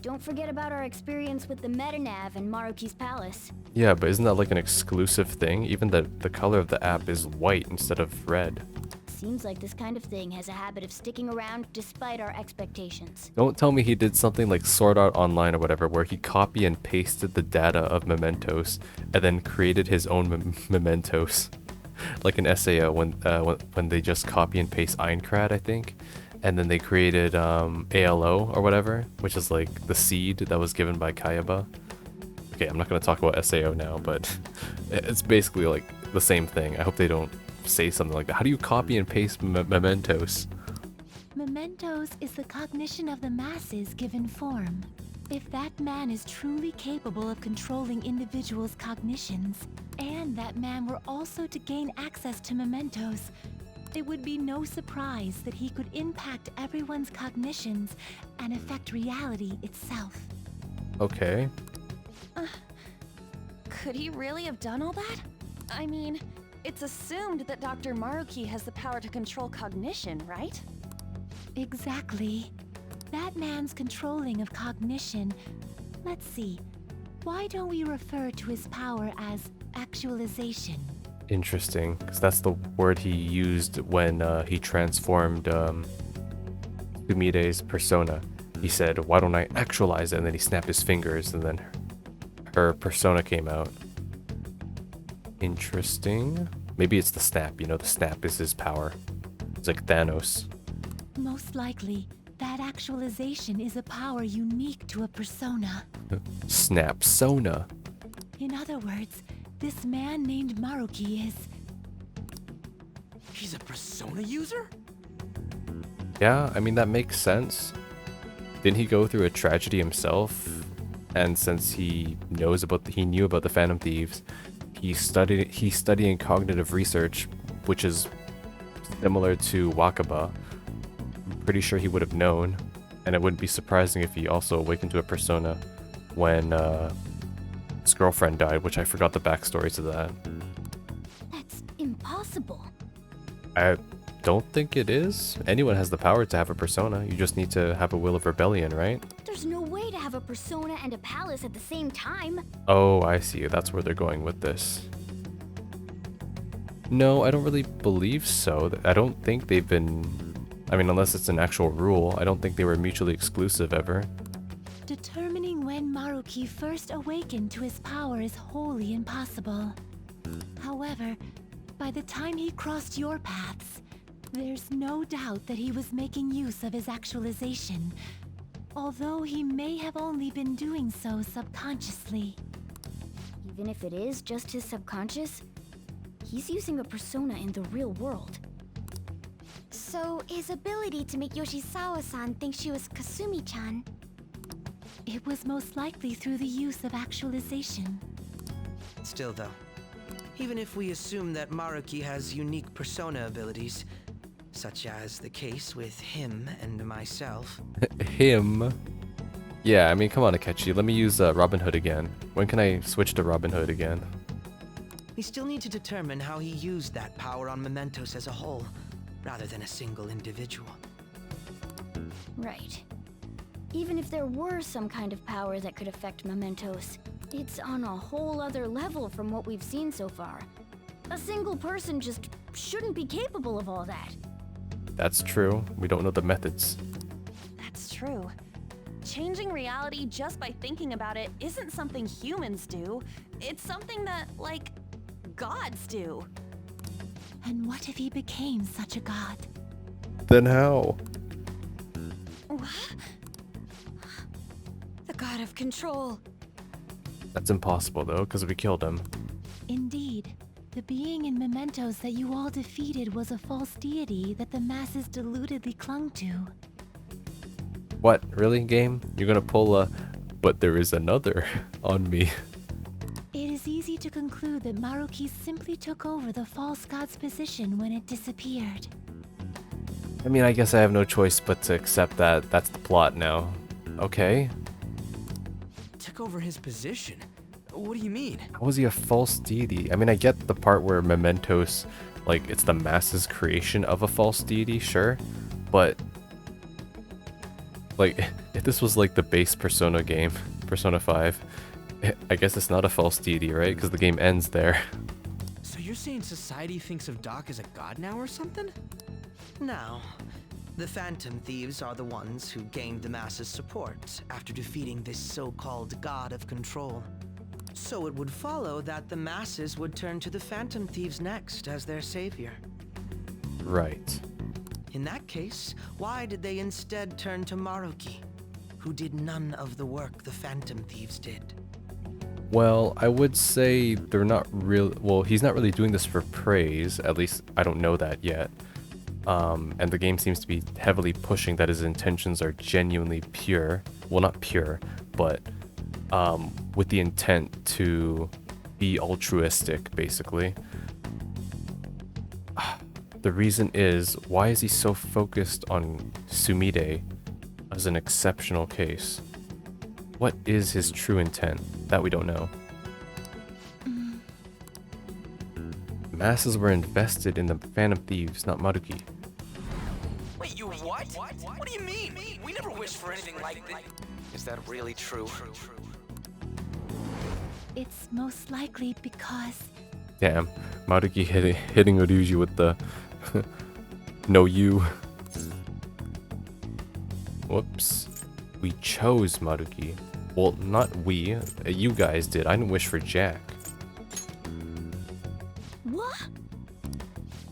don't forget about our experience with the Metanav and Maruki's palace. Yeah, but isn't that like an exclusive thing? Even the color of the app is white instead of red. Seems like this kind of thing has a habit of sticking around despite our expectations. Don't tell me he did something like Sword Art Online or whatever, where he copy and pasted the data of mementos and then created his own mementos. Like an SAO when they just copy and paste Aincrad, I think. And then they created ALO or whatever, which is like the seed that was given by Kayaba. Okay, I'm not going to talk about SAO now, but it's basically like the same thing. I hope they don't say something like that. How do you copy and paste mementos? Mementos is the cognition of the masses given form. If that man is truly capable of controlling individuals' cognitions, and that man were also to gain access to mementos, it would be no surprise that he could impact everyone's cognitions and affect reality itself. Okay. Could he really have done all that? I mean, it's assumed that Dr. Maruki has the power to control cognition, right? Exactly. That man's controlling of cognition. Let's see. Why don't we refer to his power as actualization? Interesting, because that's the word he used when he transformed Sumire's persona. He said, "Why don't I actualize it?" And then he snapped his fingers, and then her persona came out. Interesting. Maybe it's the snap, you know, the snap is his power. It's like Thanos. Most likely, that actualization is a power unique to a persona. Snap Sona. In other words, this man named Maruki is... He's a persona user? Yeah, I mean, that makes sense. Didn't he go through a tragedy himself? And since he knew about the Phantom Thieves, he's studying cognitive research, which is similar to Wakaba. I'm pretty sure he would have known, and it wouldn't be surprising if he also awakened to a persona when his girlfriend died, which I forgot the backstory to that. That's impossible. I don't think it is. Anyone has the power to have a persona. You just need to have a will of rebellion, right? There's no way to have a persona and a palace at the same time. Oh, I see. That's where they're going with this. No, I don't really believe so. I don't think they've been... I mean, unless it's an actual rule, I don't think they were mutually exclusive ever. Determining when Maruki first awakened to his power is wholly impossible. However, by the time he crossed your paths, there's no doubt that he was making use of his actualization, although he may have only been doing so subconsciously. Even if it is just his subconscious, he's using a persona in the real world. So, his ability to make Yoshizawa-san think she was Kasumi-chan. It was most likely through the use of actualization. Still though, even if we assume that Maruki has unique persona abilities, such as the case with him and myself. Him? Yeah, I mean, come on, Akechi. Let me use Robin Hood again. When can I switch to Robin Hood again? We still need to determine how he used that power on mementos as a whole, rather than a single individual. Right. Even if there were some kind of power that could affect mementos, it's on a whole other level from what we've seen so far. A single person just shouldn't be capable of all that. That's true. We don't know the methods. That's true. Changing reality just by thinking about it isn't something humans do. It's something that, like, gods do. And what if he became such a god? Then how? What? The god of control. That's impossible though, because we killed him. Indeed, the being in mementos that you all defeated was a false deity that the masses deludedly clung to. What? Really, game? You're gonna pull a but there is another on me? It is easy to conclude that Maruki simply took over the false god's position when it disappeared. I mean, I guess I have no choice but to accept that that's the plot now. Okay. Took over his position? What do you mean? How was he a false deity? I mean, I get the part where mementos, like, it's the masses' creation of a false deity, sure. But, like, if this was like the base Persona game, Persona 5, I guess it's not a false deity, right? Because the game ends there. So you're saying society thinks of Doc as a god now or something? Now, the Phantom Thieves are the ones who gained the masses' support after defeating this so-called god of control. So it would follow that the masses would turn to the Phantom Thieves next as their savior. Right. In that case, why did they instead turn to Maruki, who did none of the work the Phantom Thieves did? Well, I would say they're not real. Well, he's not really doing this for praise. At least I don't know that yet. And the game seems to be heavily pushing that his intentions are genuinely pure. Well, not pure, but with the intent to be altruistic, basically. The reason is, why is he so focused on Sumide as an exceptional case? What is his true intent? That we don't know. Masses were invested in the Phantom Thieves, not Maruki. Wait, you what? What do you mean? We never wished for anything like this. Is that really true? It's most likely because Damn, Maruki hitting Ryuji with the no you. Whoops. We chose Maruki. Well, not we. You guys did. I didn't wish for Jack. What?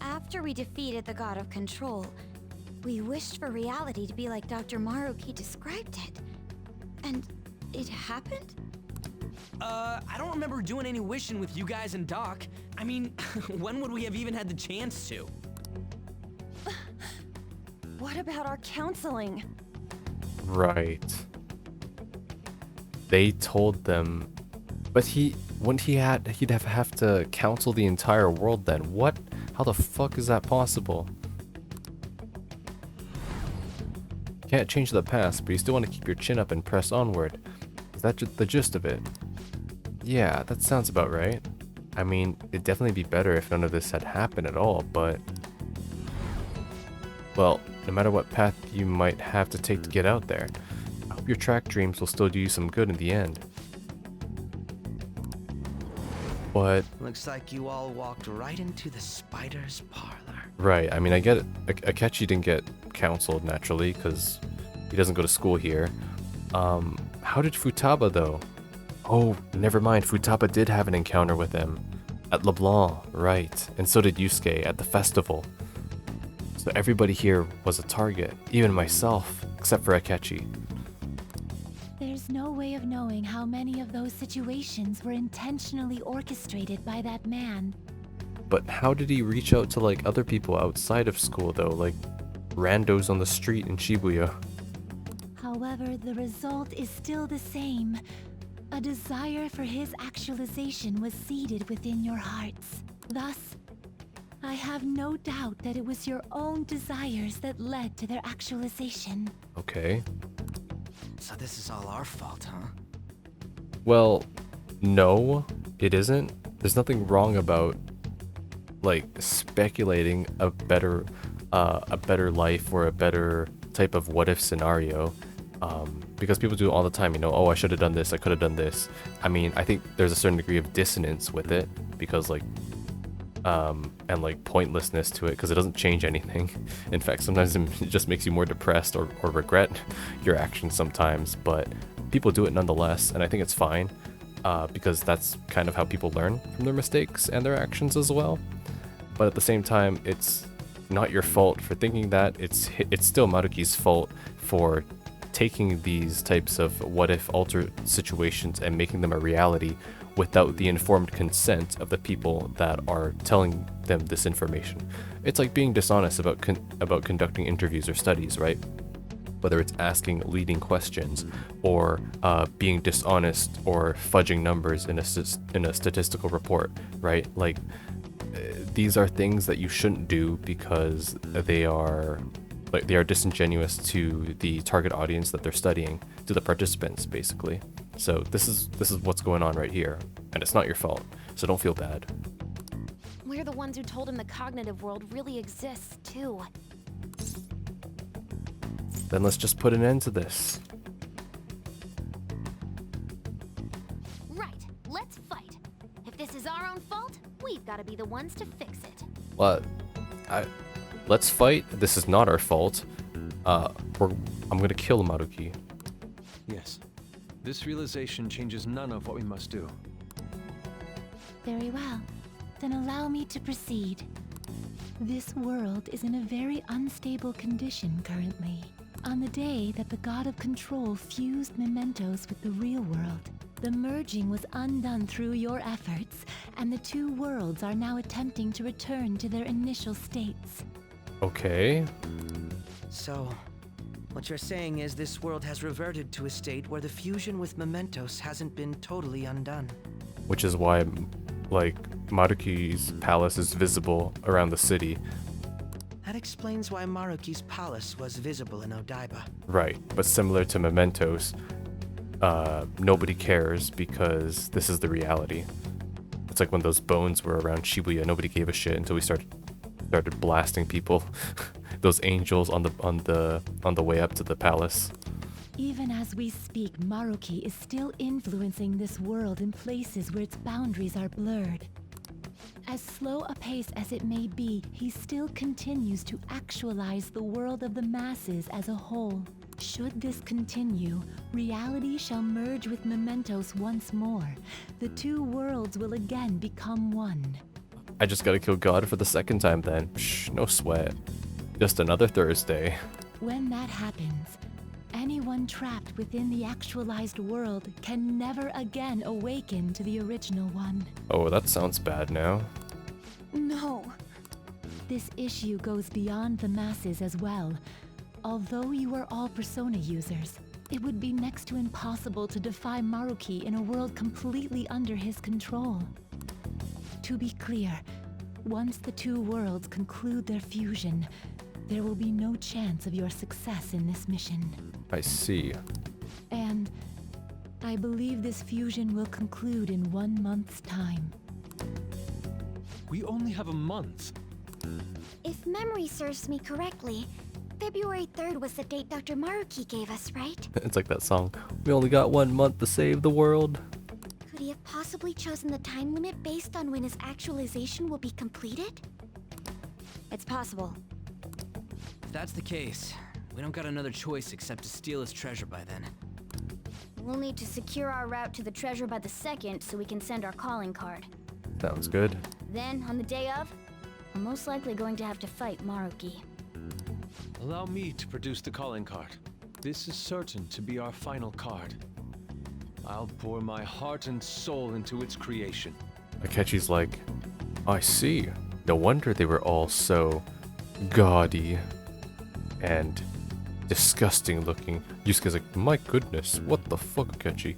After we defeated the god of control, we wished for reality to be like Dr. Maruki described it. And it happened? I don't remember doing any wishing with you guys and Doc. I mean, when would we have even had the chance to? What about our counseling? Right. They told them, but he'd have to counsel the entire world then. What? How the fuck is that possible? Can't change the past, but you still want to keep your chin up and press onward. Is that the gist of it? Yeah, that sounds about right. I mean, it'd definitely be better if none of this had happened at all, but... Well, no matter what path you might have to take to get out there, I hope your track dreams will still do you some good in the end. But... Looks like you all walked right into the spider's parlor. Right, I mean, I get it. Akechi didn't get counseled, naturally, because he doesn't go to school here. How did Futaba, though? Oh, never mind, Futaba did have an encounter with him. At LeBlanc, right. And so did Yusuke at the festival. So everybody here was a target, even myself, except for Akechi. there's no way of knowing how many of those situations were intentionally orchestrated by that man. But how did he reach out to, like, other people outside of school, though? Like, randos on the street in Shibuya. However, the result is still the same. A desire for his actualization was seeded within your hearts. Thus, I have no doubt that it was your own desires that led to their actualization. Okay. So this is all our fault, huh? Well, no, it isn't. There's nothing wrong about, like, speculating a better life or a better type of what-if scenario. Because people do it all the time, you know, oh, I should have done this, I could have done this. I mean, I think there's a certain degree of dissonance with it, because like, and like pointlessness to it, because it doesn't change anything. In fact, sometimes it just makes you more depressed or regret your actions sometimes, but people do it nonetheless, and I think it's fine, because that's kind of how people learn from their mistakes and their actions as well. But at the same time, it's not your fault for thinking that. It's still Maruki's fault for taking these types of what-if altered situations and making them a reality without the informed consent of the people that are telling them this information. It's like being dishonest about conducting interviews or studies, right? Whether it's asking leading questions or being dishonest or fudging numbers in a statistical report, right? Like, these are things that you shouldn't do because they are disingenuous to the target audience that they're studying, to the participants, basically. So this is what's going on right here, and it's not your fault, so don't feel bad. We're the ones who told him the cognitive world really exists, too. Then let's just put an end to this. Right, let's fight. If this is our own fault, we've got to be the ones to fix it. Well, let's fight. This is not our fault. I'm gonna kill Maruki. Yes. This realization changes none of what we must do. Very well. Then allow me to proceed. This world is in a very unstable condition currently. On the day that the God of Control fused mementos with the real world, the merging was undone through your efforts, and the two worlds are now attempting to return to their initial states. Okay. So, what you're saying is this world has reverted to a state where the fusion with mementos hasn't been totally undone. Which is why, like, Maruki's palace is visible around the city. That explains why Maruki's palace was visible in Odaiba. Right, but similar to mementos, nobody cares because this is the reality. It's like when those bones were around Shibuya, nobody gave a shit until we started blasting people. Those angels on the way up to the palace. Even as we speak, Maruki is still influencing this world in places where its boundaries are blurred. As slow a pace as it may be, he still continues to actualize the world of the masses as a whole. Should this continue, reality shall merge with mementos once more. The two worlds will again become one. I just gotta kill God for the second time then. Shh, no sweat. Just another Thursday. When that happens, anyone trapped within the actualized world can never again awaken to the original one. Oh, that sounds bad now. No. This issue goes beyond the masses as well. Although you are all Persona users, it would be next to impossible to defy Maruki in a world completely under his control. To be clear, once the two worlds conclude their fusion, there will be no chance of your success in this mission. I see. And I believe this fusion will conclude in 1 month's time. We only have a month. If memory serves me correctly, February 3rd was the date Dr. Maruki gave us, right? It's like that song. We only got 1 month to save the world. Could he have possibly chosen the time limit based on when his actualization will be completed? It's possible. If that's the case, we don't got another choice except to steal his treasure by then. We'll need to secure our route to the treasure by the 2nd so we can send our calling card. Sounds good. Then, on the day of, we're most likely going to have to fight Maruki. Allow me to produce the calling card. This is certain to be our final card. I'll pour my heart and soul into its creation. Akechi's like, I see. No wonder they were all so gaudy and disgusting looking. Yusuke's like, my goodness, what the fuck, Akechi?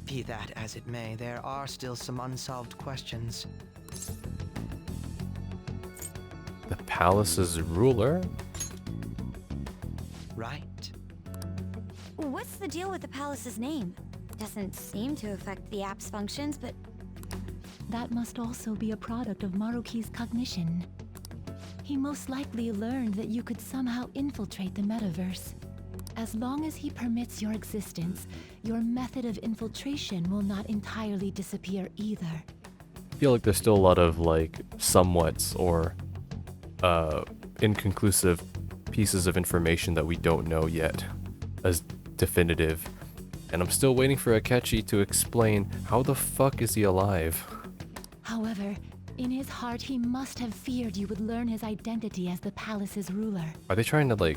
Be that as it may, there are still some unsolved questions. The palace's ruler? Right. What's the deal with the palace's name? Doesn't seem to affect the app's functions, but That must also be a product of Maruki's cognition. He most likely learned that you could somehow infiltrate the metaverse. As long as he permits your existence, your method of infiltration will not entirely disappear either. I feel like there's still a lot of like somewhats or inconclusive pieces of information that we don't know yet as definitive. And I'm still waiting for Akechi to explain how the fuck is he alive? However, in his heart he must have feared you would learn his identity as the palace's ruler. Are they trying to like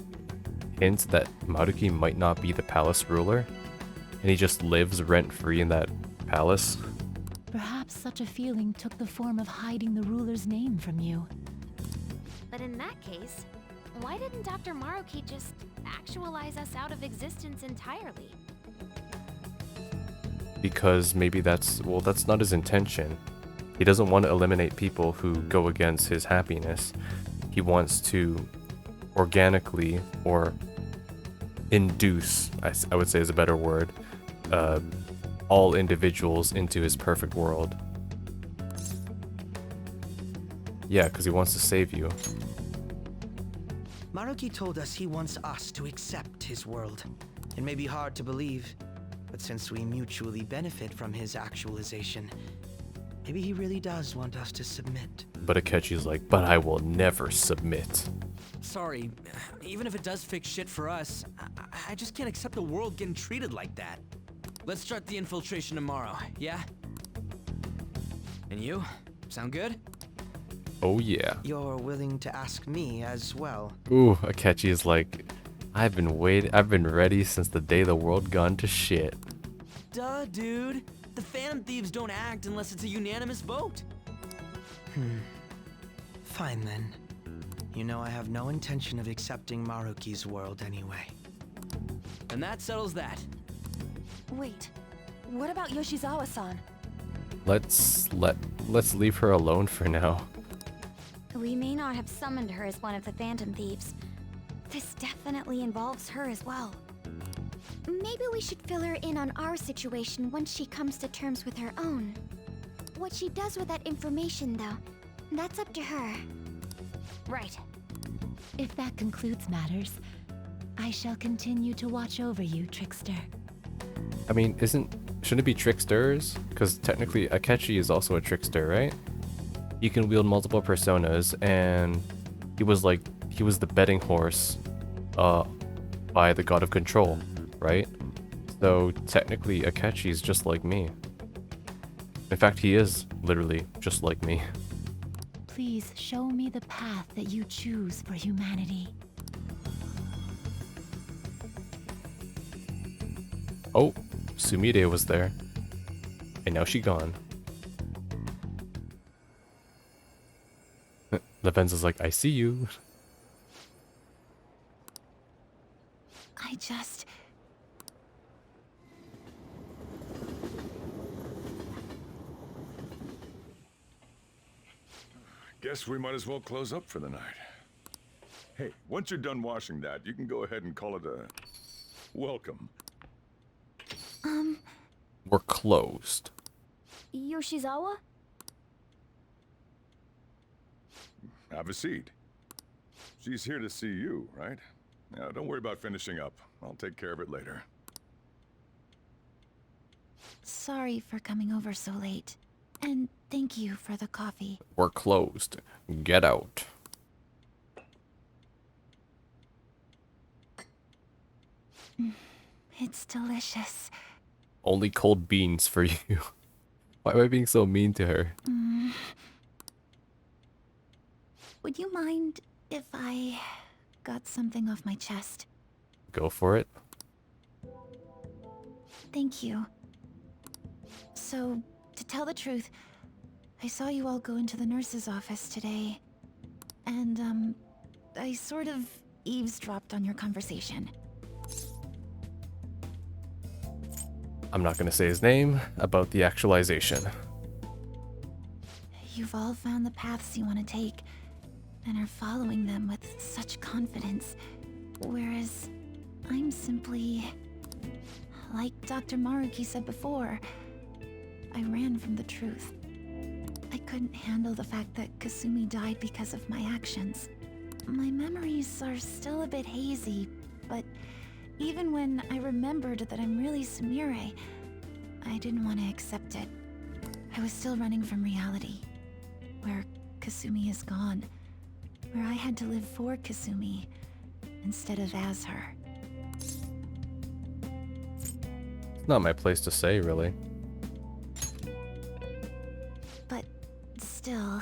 hint that Maruki might not be the palace ruler? And he just lives rent-free in that palace? Perhaps such a feeling took the form of hiding the ruler's name from you. But in that case, why didn't Dr. Maruki just actualize us out of existence entirely? Because maybe that's not his intention. He doesn't want to eliminate people who go against his happiness. He wants to organically, or induce, I would say is a better word, all individuals into his perfect world. Yeah, because he wants to save you. Maruki told us he wants us to accept his world. It may be hard to believe, but since we mutually benefit from his actualization, maybe he really does want us to submit. But Akechi's like, but I will never submit. Sorry, even if it does fix shit for us, I just can't accept the world getting treated like that. Let's start the infiltration tomorrow, yeah? And you? Sound good? Oh yeah. You're willing to ask me as well. Ooh, Akechi is like, I've been ready since the day the world gone to shit. Duh, dude. The Phantom Thieves don't act unless it's a unanimous vote. Fine then. You know I have no intention of accepting Maruki's world anyway. And that settles that. Wait, what about Yoshizawa-san? Let's leave her alone for now. We may not have summoned her as one of the Phantom Thieves. This definitely involves her as well. Maybe we should fill her in on our situation once she comes to terms with her own. What she does with that information, though, that's up to her. Right. If that concludes matters, I shall continue to watch over you, Trickster. I mean, shouldn't it be Tricksters? Because technically Akechi is also a trickster, right? He can wield multiple personas, and he was the betting horse by the god of control, right? So technically Akechi is just like me. In fact, he is literally just like me. Please show me the path that you choose for humanity. Oh, Sumire was there. And now she gone. Lavenza's like, I see you. I just... Guess we might as well close up for the night. Hey, once you're done washing that, you can go ahead and call it a welcome. We're closed. Yoshizawa? Have a seat. She's here to see you, right? Now, don't worry about finishing up. I'll take care of it later. Sorry for coming over so late. And thank you for the coffee. We're closed. Get out. It's delicious. Only cold beans for you. Why am I being so mean to her? Would you mind if I got something off my chest? Go for it. Thank you. So, to tell the truth, I saw you all go into the nurse's office today. And, I sort of eavesdropped on your conversation. I'm not gonna say his name, about the actualization. You've all found the paths you want to take, and are following them with such confidence. Whereas, I'm simply... like Dr. Maruki said before, I ran from the truth. I couldn't handle the fact that Kasumi died because of my actions. My memories are still a bit hazy, but Even when I remembered that I'm really Sumire, I didn't want to accept it. I was still running from reality, where Kasumi is gone, where I had to live for Kasumi instead of as her. It's not my place to say, really. But still,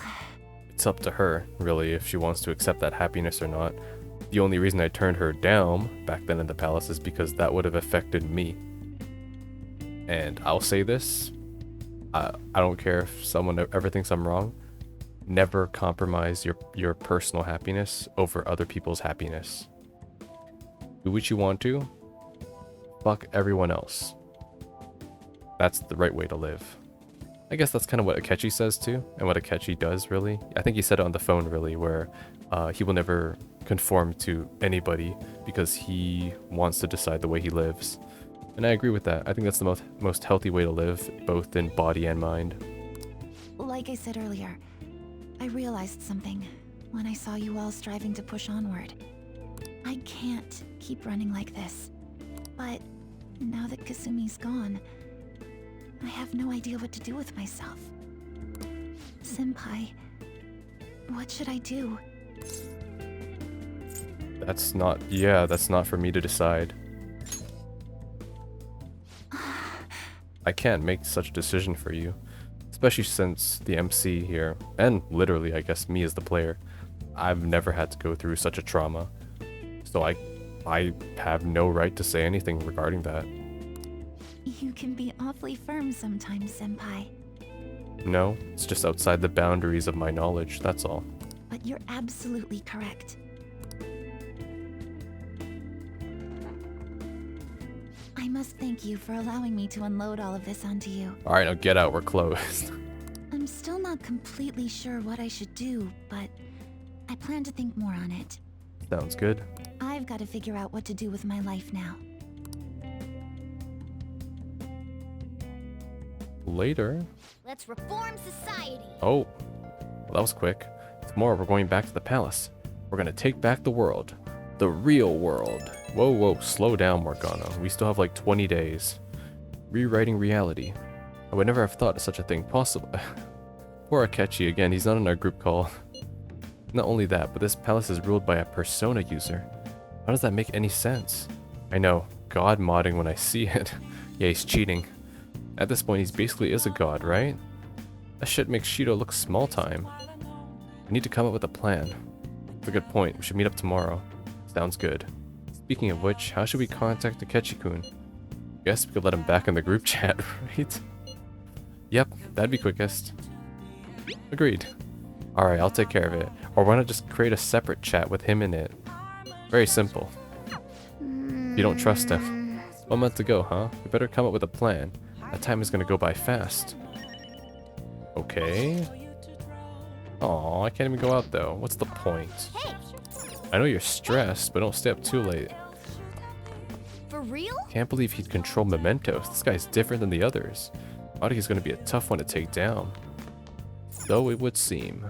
It's up to her, really, if she wants to accept that happiness or not. The only reason I turned her down back then in the palace is because that would have affected me. And I'll say this, I don't care if someone ever thinks I'm wrong. Never compromise your personal happiness over other people's happiness. Do what you want to. Fuck everyone else. That's the right way to live. I guess that's kind of what Akechi says too, and what Akechi does really. I think he said it on the phone really, where he will never conform to anybody because he wants to decide the way he lives. And I agree with that. I think that's the most healthy way to live, both in body and mind. like I said earlier, I realized something when I saw you all striving to push onward. I can't keep running like this. But now that Kasumi's gone, I have no idea what to do with myself. Senpai, what should I do? That's not for me to decide. I can't make such a decision for you. Especially since the MC here, and literally I guess me as the player, I've never had to go through such a trauma. So I have no right to say anything regarding that. You can be awfully firm sometimes, Senpai. No, it's just outside the boundaries of my knowledge, that's all. But you're absolutely correct. I must thank you for allowing me to unload all of this onto you. Alright, now get out, we're closed. I'm still not completely sure what I should do, but I plan to think more on it. Sounds good. I've got to figure out what to do with my life now. Later. Let's reform society. Oh, well, that was quick. Tomorrow we're going back to the palace. We're gonna take back the world. The real world. Whoa, slow down, Morgana. We still have like 20 days. Rewriting reality. I would never have thought of such a thing possible. Poor Akechi again, he's not in our group call. Not only that, but this palace is ruled by a persona user. How does that make any sense? I know, god modding when I see it. Yeah, he's cheating. At this point, he basically is a god, right? That shit makes Shido look small time. We need to come up with a plan. That's a good point. We should meet up tomorrow. Sounds good. Speaking of which, how should we contact Akechi-kun? Guess we could let him back in the group chat, right? Yep, that'd be quickest. Agreed. Alright, I'll take care of it. Or why not just create a separate chat with him in it? Very simple. You don't trust him. 1 month to go, huh? We better come up with a plan. That time is gonna go by fast. Okay. Aw, I can't even go out though. What's the point? Hey, I know you're stressed, but don't stay up too late. for real? Can't believe he'd control mementos. This guy's different than the others. Audie is gonna be a tough one to take down. So it would seem.